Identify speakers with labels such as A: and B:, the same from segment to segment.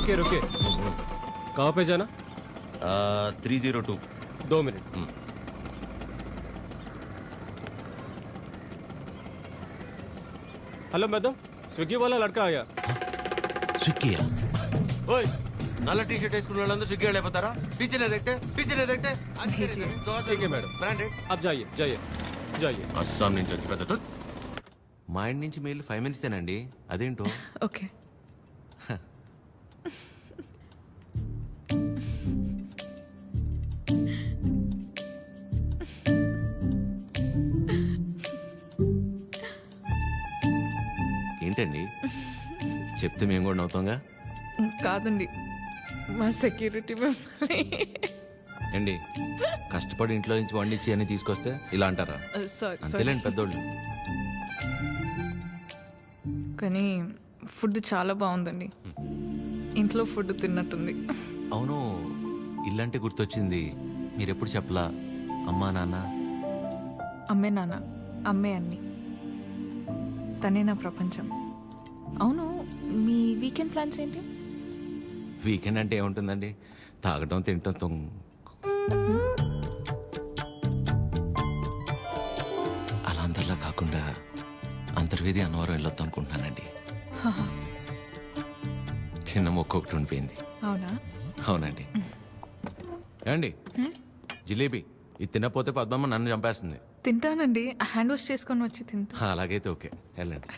A: रुके रुके कहाँ पे जाना?
B: 302.
A: 2 मिनट. हेलो मैडम, स्विगी वाला लड़का आया.
B: स्विगी ओए नल्ला टी शर्ट వేసుకున్న వాళ్ళందరూ స్విగ్గీ వెళ్ళిపోతారా? టీచర్ देखते
A: ठीक है मैडम,
B: బ్రాండెడ్.
A: आप जाइए जाइए जाइए.
B: అస్సాం నుంచి వచ్చి పెద్ద మా ఇంటి నుంచి మెయిల్ 5 మినిట్సేనండి. అదేంటో.
C: ఓకే.
B: ఏంటండి చెప్తే మేము కూడా నవ్వుతాంగా.
C: కాదండి, మా సెక్యూరిటీ మిమ్మల్ని.
B: ఏండి కష్టపడి ఇంట్లో నుంచి వండించి అన్ని తీసుకొస్తే ఇలా అంటారా?
C: సారీ
B: అంతేలేండి పెద్దోళ్ళు.
C: కానీ ఫుడ్ చాలా బాగుందండి. ఇంట్లో ఫుడ్ తిన్నట్టుంది.
B: అవును, ఇల్లంటే గుర్తొచ్చింది. మీరెప్పుడు చెప్పలా అమ్మా నాన్న?
C: అమ్మే నాన్న, అమ్మే అన్ని. తనే నా ప్రపంచం. అవును, మీ వీకెండ్ ప్లాన్స్ ఏంటి?
B: వీకెండ్ అంటే ఏముంటుందండి, తాగటం తినటం అలా అందరిలా కాకుండా అంతర్వేది అన్నవరం వెళ్ళొద్దాం అనుకుంటున్నానండి. చిన్న మొక్క ఒకటి ఉండిపోయింది.
C: అవునా?
B: అవునండి. ఏమండి జిలేబీ ఇది తినకపోతే పద్మమ్మ నన్ను చంపేస్తుంది.
C: తింటానండి, హ్యాండ్ వాష్ చేసుకొని వచ్చి తింటా.
B: అలాగైతే ఓకే, వెళ్ళండి.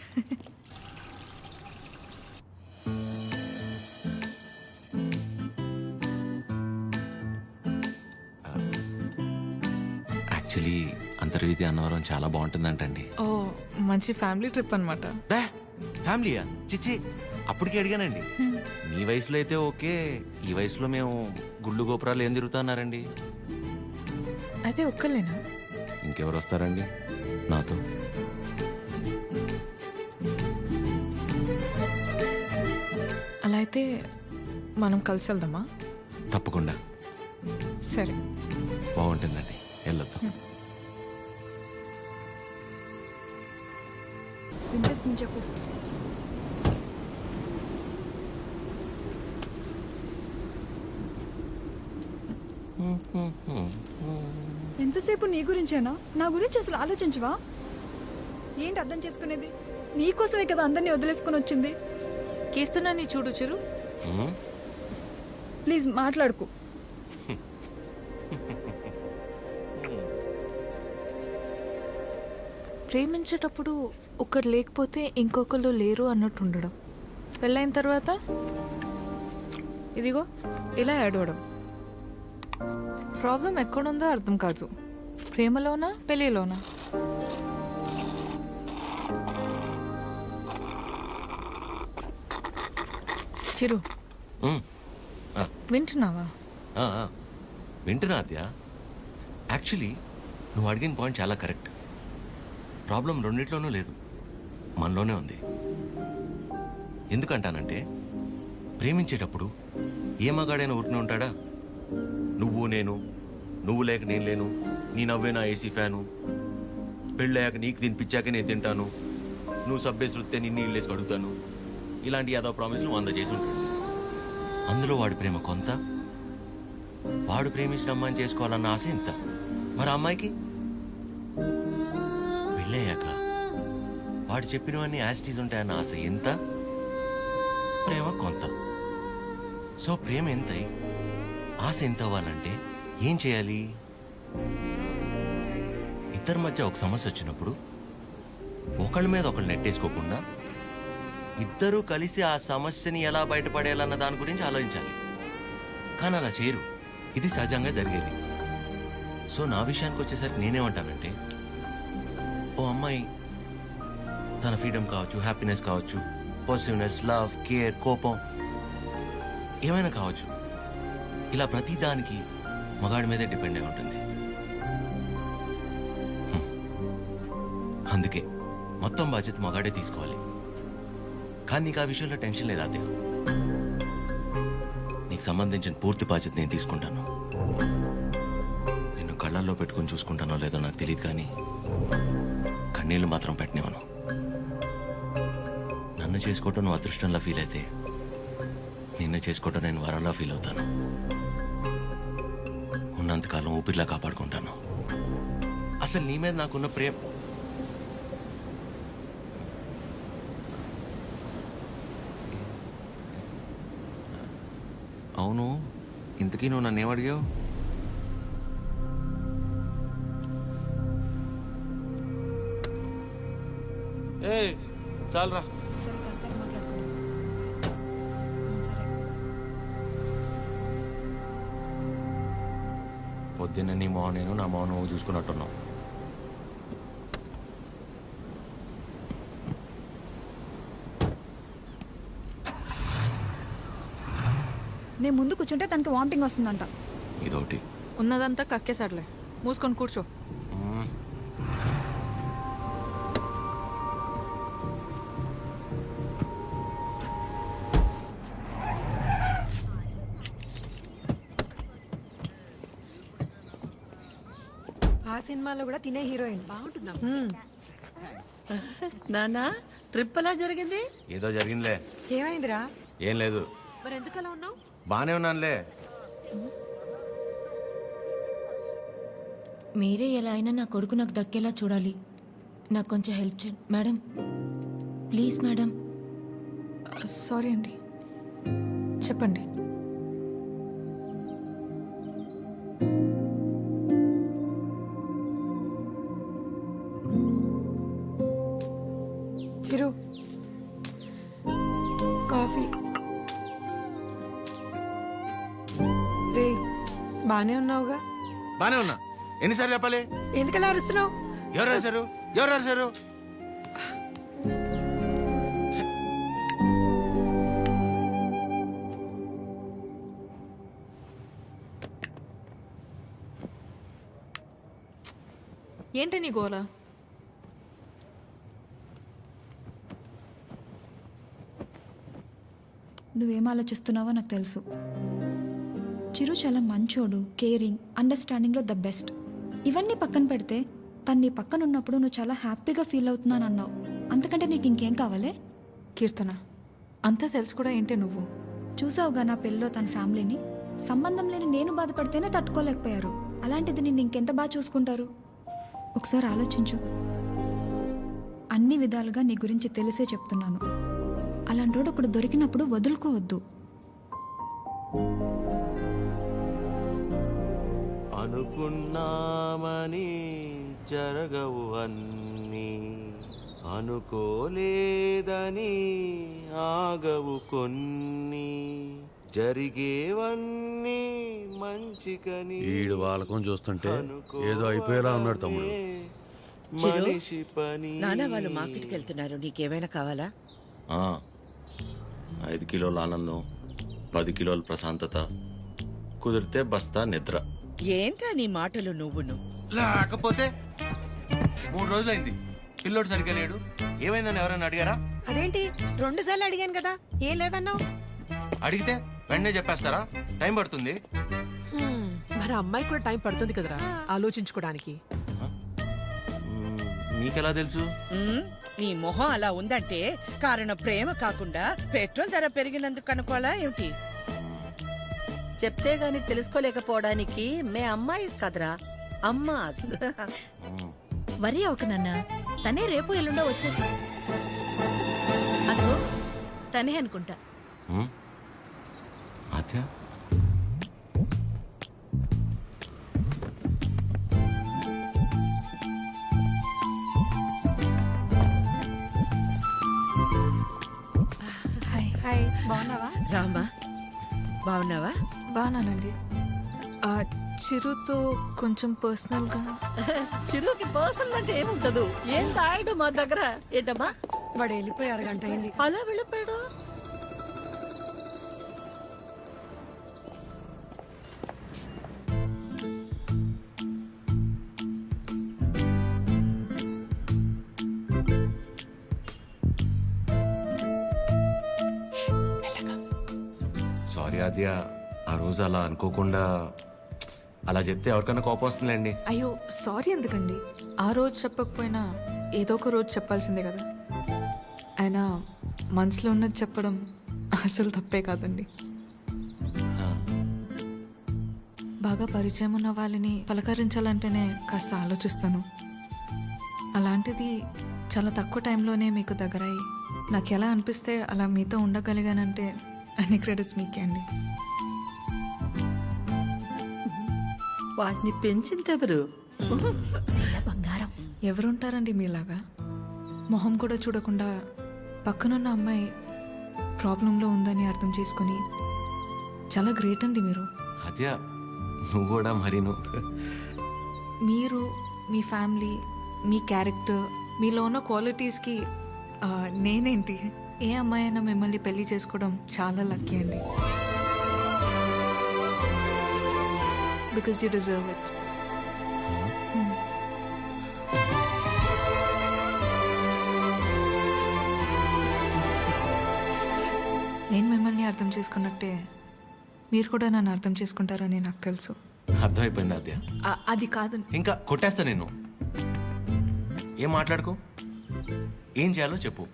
B: యాక్చువల్లీ అంతర్వేది అన్నవరం చాలా బాగుంటుందంటండి.
C: ఓ, మంచి ఫ్యామిలీ ట్రిప్ అనమాట.
B: ఫ్యామిలీయా? చిచ్చి, అప్పటికే అడిగానండి. మీ వయసులో అయితే ఓకే, ఈ వయసులో మేము గుళ్ళు గోపురాలు ఏం తిరుగుతున్నారండి.
C: అయితే ఒక్కలేనా?
B: ఇంకెవరు వస్తారండి నాతో?
C: అలా అయితే మనం కలిసి వెళ్దామా?
B: తప్పకుండా,
C: సరే.
B: బాగుంటుందండి, వెళ్ళొద్దాం.
D: చెప్పు. ఎంతసేపు నీ గురించేనా? నా గురించి అసలు ఆలోచించవా? ఏంటి అర్థం చేసుకునేది? నీకోసమే కదా అందరినీ వదిలేసుకుని వచ్చింది.
C: కీర్తనని చూడు చిరు.
D: ప్లీజ్ మాట్లాడుకు.
C: ప్రేమించేటప్పుడు ఒకరు లేకపోతే ఇంకొకరు లేరు అన్నట్టు ఉండడం, పెళ్ళైన తర్వాత ఇదిగో ఇలా ఏడవడం. ప్రాబ్లం ఎక్కడుందో అర్థం కాదు. ప్రేమలోనా పెళ్ళిలోనా? చిరు, వింటున్నావా?
B: వింటున్నా అద్య. యాక్చువల్లీ నువ్వు అడిగిన పాయింట్ చాలా కరెక్ట్. ప్రాబ్లం రెండిట్లోనూ లేదు, మనలోనే ఉంది. ఎందుకంటానంటే ప్రేమించేటప్పుడు ఏ మగాడైనా ఊరికనే ఉంటాడా? నువ్వు నేను, నువ్వు లేక నేను లేను, నీ నవ్వే నా ఏసీ ఫ్యాను, పెళ్ళయ్యాక నీకు తినిపించాక నేను తింటాను, నువ్వు సబ్బేసి వృత్తే నిన్ను ఇల్లేసి అడుగుతాను, ఇలాంటి యాదో ప్రామిస్లు 100 చేసి ఉంటాడు. అందులో వాడి ప్రేమ కొంత, వాడు ప్రేమించిన అమ్మాయిని చేసుకోవాలన్న ఆశ ఇంత. మరి అమ్మాయికి పెళ్ళయ్యాక వాడు చెప్పినవన్నీ యాస్టీస్ ఉంటాయన్న ఆశ ఎంత, ప్రేమ కొంత. సో ప్రేమ ఎంతై ఆశ ఎంత అవ్వాలంటే ఏం చేయాలి? ఇద్దరి మధ్య ఒక సమస్య వచ్చినప్పుడు ఒకళ్ళ మీద ఒకళ్ళు నెట్టేసుకోకుండా ఇద్దరూ కలిసి ఆ సమస్యని ఎలా బయటపడేయాలన్న దాని గురించి ఆలోచించాలి. కానీ అలా చేయరు, ఇది సహజంగా జరిగేది. సో నా విషయానికి వచ్చేసరికి నేనేమంటానంటే, ఓ అమ్మాయి తన ఫ్రీడమ్ కావచ్చు, హ్యాపీనెస్ కావచ్చు, పాజిటివ్నెస్, లవ్, కేర్, కోపం ఏమైనా కావచ్చు, ఇలా ప్రతి దానికి మగాడి మీదే డిపెండ్ అయి ఉంటుంది. అందుకే మొత్తం బాధ్యత మగాడే తీసుకోవాలి. కానీ నీకు ఆ విషయంలో టెన్షన్ లేదా అదే? నీకు సంబంధించిన పూర్తి బాధ్యత నేను తీసుకుంటాను. నిన్ను కళ్ళల్లో పెట్టుకుని చూసుకుంటానో లేదో నాకు తెలియదు, కానీ కన్నీళ్ళు మాత్రం పెట్టనివ్వను. నన్ను చేసుకోవటం నువ్వు అదృష్టంలా ఫీల్ అయితే నిన్ను చేసుకోవడం నేను వరంలా ఫీల్ అవుతాను. ఉన్నంతకాలం ఊపిరిలా కాపాడుకుంటాను. అసలు నీ మీద నాకున్న ప్రేమ అవును. ఇంతకీ నువ్వు నన్ను ఏమడిగావు?
A: ఏ చాలరా.
D: సరే కలిసాక మాట్లాడుకుందాం. సరే.
B: పొద్దున్న నీ మోహన్ నేను నా మోహన్ నువ్వు చూసుకున్నట్టున్నావు.
D: నేను ముందు కూర్చుంటే తనకి వామిటింగ్ వస్తుందంట.
B: ఇదొకటి.
C: ఉన్నదంతా కక్కేసాడులే, మూసుకొని కూర్చో.
E: ఆ సినిమాలో కూడా తినే హీరోయిన్ బాగుంటుందా?
F: నానా ట్రిప్ ఎలా జరిగింది?
B: ఏదో జరిగిందిలే.
E: ఏమైందిరా?
B: ఏం లేదు.
E: మరి ఎందుకు అలా ఉన్నావు?
B: బానే ఉన్నానులే.
G: మీరే ఎలా అయినా నా కొడుకు నాకు దక్కేలా చూడాలి. నాకు కొంచెం హెల్ప్ చేయండి మేడం, ప్లీజ్ మేడం.
C: సారీ అండి, చెప్పండి.
E: చిరు కాఫీ. రే బానే ఉన్నావుగా?
B: బానే ఉన్నా. ఎన్నిసార్లు చెప్పాలి?
E: ఎందుకలా అరుస్తున్నావు?
B: ఎవరు రాశారు? ఎవరు రాశారు?
C: ఏంటి నీ గోల?
D: నువ్వేం ఆలోచిస్తున్నావో నాకు తెలుసు. చిరు చాలా మంచోడు, కేరింగ్, అండర్స్టాండింగ్లో ద బెస్ట్. ఇవన్నీ పక్కన పెడితే తను నీ పక్కన ఉన్నప్పుడు నువ్వు చాలా హ్యాపీగా ఫీల్ అవుతున్నాను అన్నావు. అంతకంటే నీకు ఇంకేం కావాలే?
C: కీర్తన, అంతా తెలుసు కూడా ఏంటి నువ్వు?
D: చూసావుగా నా పెళ్ళిలో తన ఫ్యామిలీని. సంబంధం లేని నేను బాధపడితేనే తట్టుకోలేకపోయారు. అలాంటిది నిన్ను ఇంకెంత బాగా చూసుకుంటారు? ఒకసారి ఆలోచించు. అన్ని విధాలుగా నీ గురించి తెలిసే చెప్తున్నాను. అలాంటోడు ఒకడు దొరికినప్పుడు వదులుకోవద్దు.
B: అనుకున్నామని జరగవు అన్నీ, అనుకోలేదని ఆగవు కొన్ని, జరిగేవన్నీ మంచికని.
H: ఈడు వాళ్ళకం చూస్తుంటే ఏదో అయిపోయేలా ఉన్నాడు తమ్ముడు.
B: మనిషి పని.
F: నాన్న వాళ్ళు మార్కెట్కి వెళ్తున్నారు, నీకేమైనా కావాలా?
B: 5 కిలోల ఆనందం, 10 కిలోల ప్రశాంతత, కుదిరితే బస్తా నిద్ర.
F: ఏంట్రా నీ మాటలు నువ్వును?
B: లేకపోతే 3 రోజులైంది పిల్లోడు సరిగ్గా లేడు. ఏమైందని ఎవరైనా అడిగారా?
E: అదేంటి 2 సార్లు అడిగాను కదా, ఏం లేదన్నావు?
B: అడిగితే వెంటనే చెప్పేస్తారా? టైం పడుతుంది.
E: మరి అమ్మాయి కూడా టైం పడుతుంది కదరా ఆలోచించుకోవడానికి.
B: మీకెలా తెలుసు?
F: నీ మొహం అలా ఉందంటే కారణం ప్రేమ కాకుండా పెట్రోల్ ధర పెరిగినందుకు అనుకోవాలా ఏమిటి?
I: చెప్తే గాని తెలుసుకోలేకపోవడానికి మే అమ్మాయిస్ కదరా, అమ్మాస్.
G: వరి ఒక నాన్న, తనే రేపు ఎల్లుండో వచ్చేసి. అదో తనే అనుకుంటా.
B: ఆద్య,
E: హాయ్, బాగున్నావా?
F: రామా బాగున్నావా?
C: బాగానండి. చిరుతో కొంచెం పర్సనల్గా.
I: చిరుకి పర్సనల్ అంటే ఏముంటదు, ఏం తాగడు మా దగ్గర. ఏంటమ్మా
E: వాడు వెళ్ళిపోయి 1 గంట అయింది.
I: అలా వెళ్ళిపోయాడు?
B: సారీ ఆద్య, ఆ రోజు అలా అనుకోకుండా అలా చెప్తే ఎవరికైనా కోపం వస్తుందండి.
C: అయ్యో సారీ ఎందుకండి, ఆ రోజు చెప్పకపోయినా ఏదో ఒక రోజు చెప్పాల్సిందే కదా. అయినా మనసులో ఉన్నది చెప్పడం అసలు తప్పే కాదండి. బాగా పరిచయం ఉన్న వాళ్ళని పలకరించాలంటేనే కాస్త ఆలోచిస్తాను. అలాంటిది చాలా తక్కువ టైంలోనే మీకు దగ్గరయ్యి నాకు ఎలా అనిపిస్తే అలా మీతో ఉండగలిగానంటే అన్ని క్రెడిట్స్ మీకే అండి.
I: వాటిని పెంచిందెవరు?
G: బంగారం.
C: ఎవరుంటారండి మీలాగా? మొహం కూడా చూడకుండా పక్కనున్న అమ్మాయి ప్రాబ్లంలో ఉందని అర్థం చేసుకొని చాలా గ్రేట్ అండి మీరు.
B: అదే నువ్వు కూడా మరి
C: మీరు మీ ఫ్యామిలీ, మీ క్యారెక్టర్, మీలో ఉన్న క్వాలిటీస్కి నేనేంటి? ఏ అమ్మాయి అయినా మిమ్మల్ని పెళ్లి చేసుకోవడం చాలా లక్కీ అండి. Because you deserve it. నేను మిమ్మల్ని అర్థం చేసుకున్నట్టే మీరు కూడా నన్ను అర్థం చేసుకుంటారని నాకు తెలుసు.
B: అర్థమైపోయింది అదే.
C: అది కాదు.
B: ఇంకా కొట్టేస్తా నేను. ఏం మాట్లాడుకో, ఏం చేయాలో చెప్పు.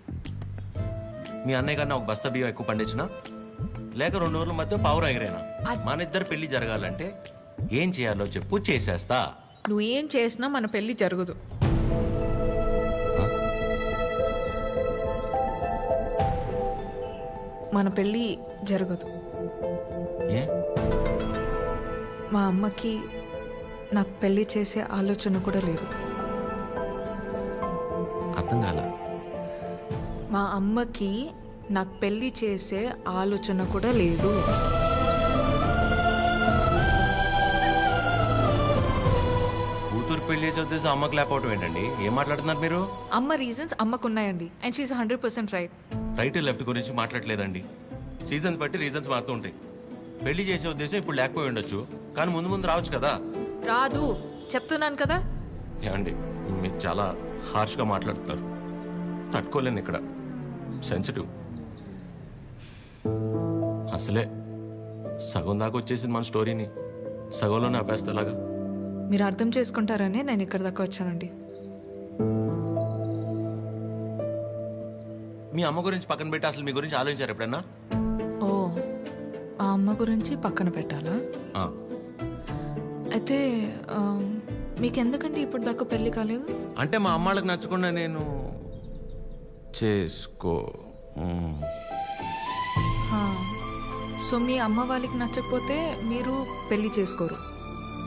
B: మీ అన్నయ్య కన్నా ఒక బస్తా బియ్యం ఎక్కువ పండించినా లేక 2 రోజుల మధ్య పావురం ఎగిరేనా, మన ఇద్దరు పెళ్లి జరగాలంటే ఏం చేయాలో చెప్పు, చేసేస్తా.
C: నువ్వేం చేసినా మన పెళ్లి జరగదు. మన పెళ్ళి జరగదు.
B: ఏ?
C: మా అమ్మకి నాకు పెళ్లి చేసే ఆలోచన కూడా లేదు.
B: అర్థం కాల.
C: మా అమ్మకి నాకు పెళ్లి చేసే ఆలోచన కూడా లేదు.
B: కూతురు పెళ్లి చేసే ఉద్దేశం అమ్మకి లేకపోవటం ఏంటండి? ఏం మాట్లాడుతున్నారు మీరు?
C: అమ్మ రీజన్స్ అమ్మకున్నాయండి. And she is 100% right.
B: Right left గురించి మాట్లాడలేదండి. సీజన్స్ బట్టి రీజన్స్ మారుతూ ఉంటాయి. పెళ్లి చేసే ఉద్దేశం ఇప్పుడు లేకపోయి ఉండొచ్చు, కానీ ముందు ముందు రావచ్చు కదా.
C: రాదు చెప్తున్నాను కదా.
B: ఏమండి, మీరు చాలా హార్ష్గా మాట్లాడుతున్నారు. తట్టుకోలేను. ఇక్కడ సెన్సిటివ్. అసలే సగం దాకా వచ్చేసింది మన స్టోరీని, సగంలోనే ఆపేస్తేలాగా.
C: మీరు అర్థం చేసుకుంటారనే నేను ఇక్కడ దాకా వచ్చానండి.
B: మీ అమ్మ గురించి పక్కన పెట్టి అసలు మీ గురించి ఆలోచించారు ఎప్పుడన్నా?
C: ఓ, ఆ అమ్మ గురించి పక్కన పెట్టాలా?
B: ఆ.
C: అయితే మీకెందుకంటే ఇప్పుడు దాకా పెళ్లి కాలేదు?
B: అంటే మా అమ్మాళ్ళకి నచ్చకుండా నేను చేసుకో.
C: సో మీ అమ్మ వాళ్ళకి నచ్చకపోతే మీరు పెళ్లి చేసుకోరు.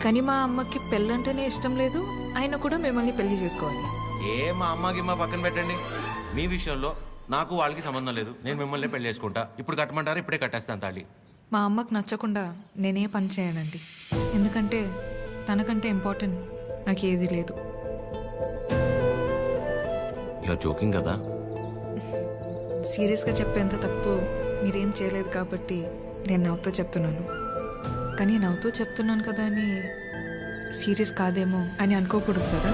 C: కానీ మా అమ్మకి పెళ్ళంటేనే ఇష్టం లేదు, ఆయన కూడా మిమ్మల్ని పెళ్లి చేసుకోవాలి.
B: ఏ మా అమ్మకి మా పక్కన పెట్టండి. మీ విషయంలో నాకు వాళ్ళకి సంబంధం లేదు. నేను మిమ్మల్ని పెళ్లి చేసుకుంటా. ఇప్పుడు కట్టమంటారా? ఇప్పుడే కట్టేస్తాను తాళి.
C: మా అమ్మకి నచ్చకుండా నేనే పని చేయనండి. ఎందుకంటే తనకంటే ఇంపార్టెంట్ నాకు ఏది లేదు.
B: ఇలా జోకింగ్ కదా.
C: సీరియస్గా చెప్పేంత తప్పు మీరేం చేయలేదు కాబట్టి నేను నవ్వుతూ చెప్తున్నాను. కానీ నవ్వుతూ చెప్తున్నాను కదా అని సీరియస్ కాదేమో అని అనుకోకూడదు కదా.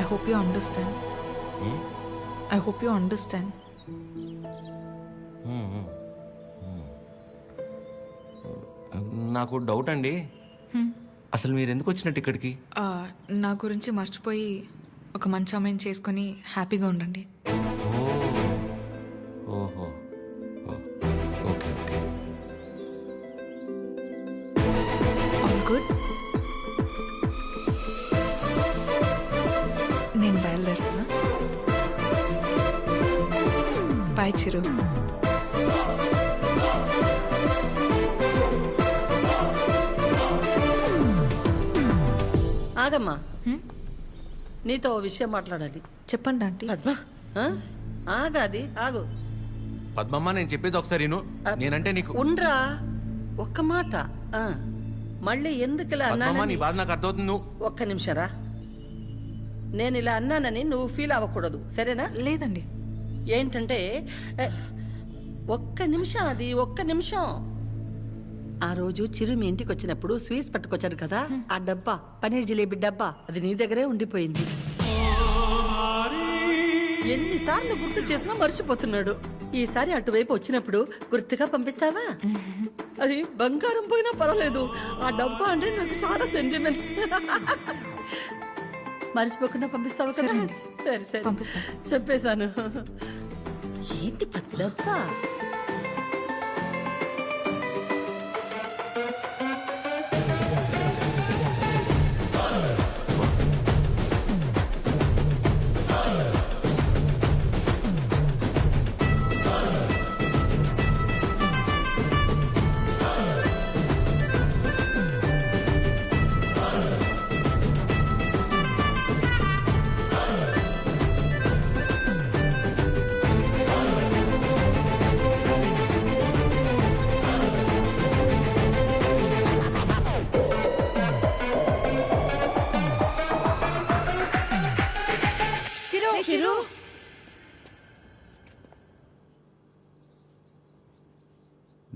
C: I hope you understand. I hope you understand.
B: నాకు డౌట్ అండి, అసలు మీరు ఎందుకు వచ్చినట్టు ఇక్కడికి?
C: నా గురించి మర్చిపోయి ఒక మంచి అమ్మాయిని చేసుకొని హ్యాపీగా ఉండండి.
B: ఓహో, ఓకే ఓకే.
C: All good. నేను బయలుదేరుతున్నా. బాయ్ చిరు.
I: ఆగమ్మా, నీతో ఓ విషయం మాట్లాడాలి.
C: చెప్పండి ఆంటీ.
F: పద్మ,
I: ఆ? ఆగాది ఆగు.
B: పద్మమ్మ, నేను చెప్పేది ఒకసారి విను. నేనంటే నీకు
I: ఉండ్రా, ఒక్క మాట. ఆ, మళ్ళీ ఎందుకు ఇలా
B: పద్మమ్మ, నీ
I: అన్నానని
B: బాధ నాకు అర్థమవుతుంది. నువ్వు
I: ఒక్క నిమిషం రా. నేను ఇలా అన్నానని నువ్వు ఫీల్ అవ్వకూడదు, సరేనా?
C: లేదండి.
I: ఏంటంటే ఒక్క నిమిషం, అది ఒక్క నిమిషం. ఆ రోజు చిరు మీ ఇంటికి వచ్చినప్పుడు స్వీట్స్ పట్టుకొచ్చాడు కదా, ఆ డబ్బా, పనీర్ జిలేబీ డబ్బా, అది నీ దగ్గరే ఉండిపోయింది. ఎన్నిసార్లు గుర్తు చేసినా మర్చిపోతున్నాడు. ఈసారి అటువైపు వచ్చినప్పుడు గుర్తుగా పంపిస్తావా? అది బంగారం పోయినా పర్వాలేదు, ఆ డబ్బా అంటే నాకు చాలా సెంటిమెంట్స్. మర్చిపోకుండా పంపిస్తావా కదా? సరే సరే
C: పంపిస్తాను.
I: చెప్పేశాను. ఏంటి డబ్బా?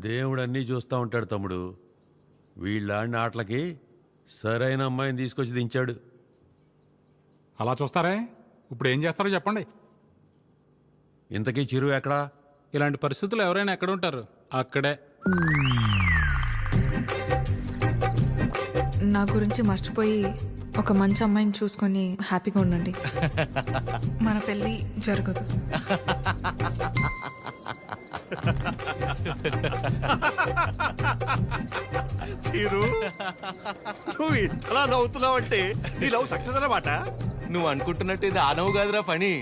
H: దేవుడు అన్నీ చూస్తూ ఉంటాడు తమ్ముడు. వీళ్ళాడిన ఆటలకి సరైన అమ్మాయిని తీసుకొచ్చి దించాడు.
J: అలా చూస్తారే, ఇప్పుడు ఏం చేస్తారో చెప్పండి.
H: ఇంతకీ చిరు ఎక్కడా?
J: ఇలాంటి పరిస్థితులు ఎవరైనా ఎక్కడ ఉంటారు? అక్కడే.
C: నా గురించి మర్చిపోయి ఒక మంచి అమ్మాయిని చూసుకొని హ్యాపీగా ఉండండి. మన పెళ్ళి జరగదు.
K: చీరు, నువ్వు ఇంతలా నవ్వుతున్నావంటే నీ లవ్ సక్సెస్ అన్నమాట.
B: నువ్వు అనుకుంటున్నట్టు ఇది ఆనవు కాదురా పని.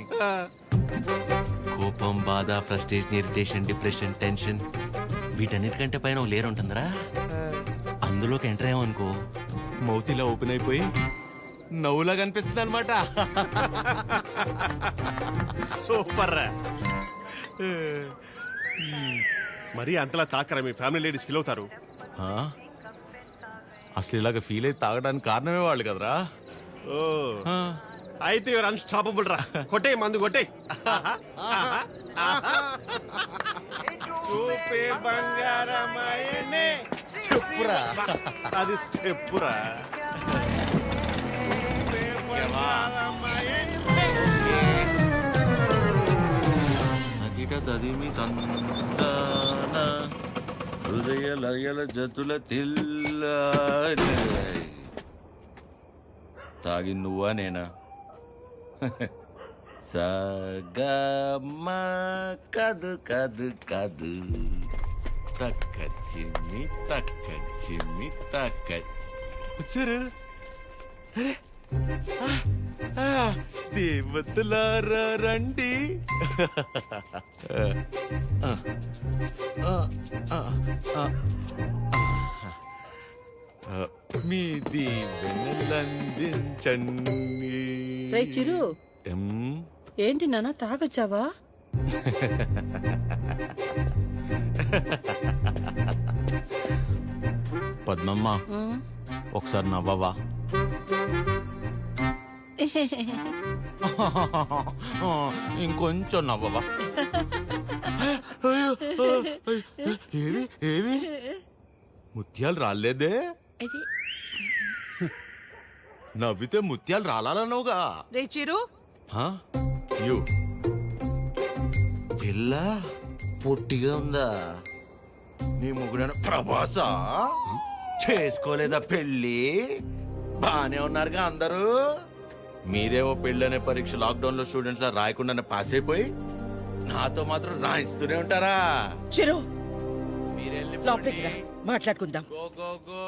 B: కోపం, బాధ, ఫ్రస్ట్రేషన్, ఇరిటేషన్, డిప్రెషన్, టెన్షన్ వీటన్నిటికంటే పైన ఒక లేరు ఉంటుందిరా. అందులోకి ఎంటర్ అయ్యామనుకో మౌత్ ఇలా ఓపెన్ అయిపోయి నవ్వులా కనిపిస్తుంది అనమాట.
K: సూపర్ రా. మరి అంతలా తాకరా, మీ ఫ్యామిలీ లేడీస్ ఫీల్ అవుతారు.
B: అసలు ఇలాగ ఫీల్ అయి తాగడానికి కారణమే వాళ్ళు కదరా.
K: ఓ అయితే యువర్ అన్స్టాపబుల్ రా. కొట్టే మందు కొట్టే. చూపే బంగారమాయనే.
B: చెప్పురా.
K: అది స్టెప్పురా.
B: తదిమి తందాన హృదయ లయల జతుల తిల్ల. తాగి నువ్వా నేనా? సగమ కదు కదు కదు తక్క చిమ్మి తక్క చిమ్మి తక్క. వచ్చారు దేవతలారా రండి. మీ దీవెనలందించండి.
I: రే చిరు, ఏంటి నాన్న తాగొచ్చావా?
B: పద్మమ్మ ఒకసారి నవ్వవా? ఇంకొంచెం నవ్వవా? ఏవి ఏవి ముత్యాలు రాలేదే? నవ్వితే ముత్యాలు రాలన్నావుగా.
E: రే చిరు,
B: యు పిల్ల పొట్టిగా ఉందా? నీ ముగ్గురు ప్రభాసా చేసుకోలేదా పెళ్ళి? బానే ఉన్నారుగా అందరూ. మీరేమో పెళ్ళనే పరీక్ష లాక్డౌన్ లో స్టూడెంట్స్ లా రాయకుండానే పాస్ అయిపోయి నాతో మాత్రం రాయిస్తూనే ఉంటారా?
F: చిరు
B: మీరెళ్ళి
F: లోపలికి రా, మాట్లాడుకుందాం.
B: Go go go.